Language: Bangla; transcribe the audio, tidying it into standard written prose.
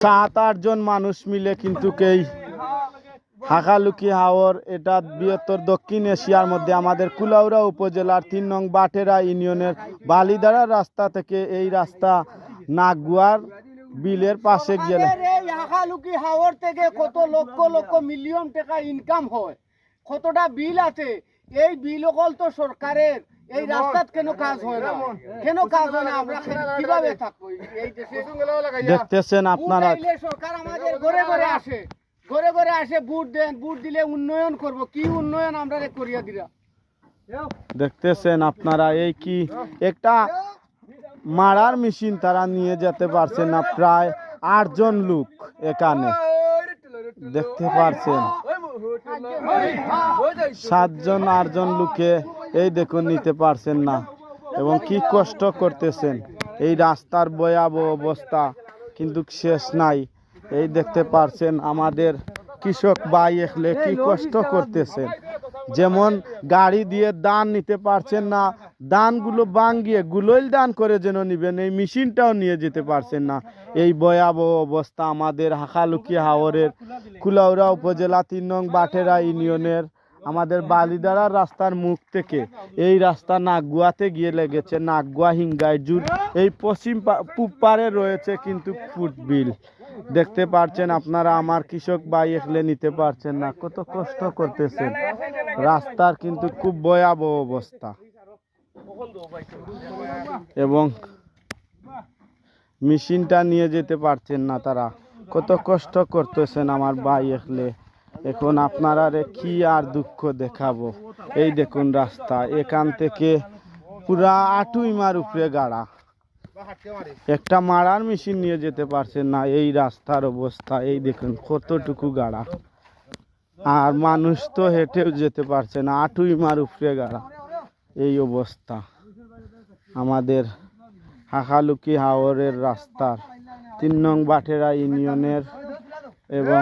7-8 জন মানুষ মিলে কিন্তু এই হাকালুকি হাওর এটা বৃহত্তর দক্ষিণ এশিয়ার মধ্যে আমাদের কুলাউড়া উপজেলার 3 নং বাটেরা ইউনিয়নের বালিদারা রাস্তা থেকে এই রাস্তা নাগুয়ার বিলের পাশে গেলে এই হাকালুকি হাওর থেকে কত লক্ষ লক্ষ মিলিয়ন টাকা ইনকাম হয়, কতটা বিল আছে। এই বিল হল তো সরকারের। এই রাস্তাত কেন কাজ হয় না, কেন কাজ হয় না? আমরা কিভাবে থাকবো এই দেশে? দেখতেছেন আপনারা, সরকার আমাদের ঘরে ঘরে আসে, ঘরে ঘরে আসে ভোট দেন, ভোট দিলে উন্নয়ন করব। কি উন্নয়ন আমরা করিয়া দিরা? দেখতেছেন আপনারা এই কি একটা মারার মেশিন তারা নিয়ে যেতে পারছে না। প্রায় 8 জন লোক এখানে দেখতে পারছেন, 7 জন 8 জন লোকে এই দেখুন নিতে পারছেন না এবং কি কষ্ট করতেছেন। এই রাস্তার ভয়াবহ অবস্থা কিন্তু শেষ নাই। এই দেখতে পারছেন আমাদের কৃষক ভাই এখলে কি কষ্ট করতেছেন। যেমন গাড়ি দিয়ে ধান নিতে পারছেন না, ধানগুলো ভাঙ্গিয়ে গুলোইল ধান করে যেন নিবেন, এই মেশিনটাও নিয়ে যেতে পারছেন না। এই ভয়াবহ অবস্থা আমাদের হাকালুকি হাওরের কুলাউড়া উপজেলা 3 নং বাটেরা ইউনিয়নের আমাদের বালিদারা রাস্তার মুখ থেকে এই রাস্তা নাগুয়াতে গিয়ে লেগেছে। নাগুয়া হিঙ্গাই জুট এই পশ্চিম পূব পারে রয়েছে কিন্তু ফুটবিল। দেখতে পাচ্ছেন আপনারা, আমার কৃষক ভাই এখলে নিতে পারছেন না, কত কষ্ট করতেছেন। রাস্তার কিন্তু খুব ভয়াবহ অবস্থা এবং মেশিনটা নিয়ে যেতে পারছেন না তারা, কত কষ্ট করতেছেন আমার ভাই এখলে। এখন আপনারা কি আর দুঃখ দেখাবো। এই দেখুন রাস্তা এখান থেকে পুরা আটুইমার উপরে গাড়া, একটা মারার মেশিন নিয়ে যেতে পারছেন না। এই রাস্তার অবস্থা এই দেখুন কতটুকু গাড়া, আর মানুষ তো হেঁটেও যেতে পারছে না, আটুইমার উপরে গাড়া। এই অবস্থা আমাদের হাকালুকি হাওরের রাস্তার 3 নং বাটেরা ইউনিয়নের এবং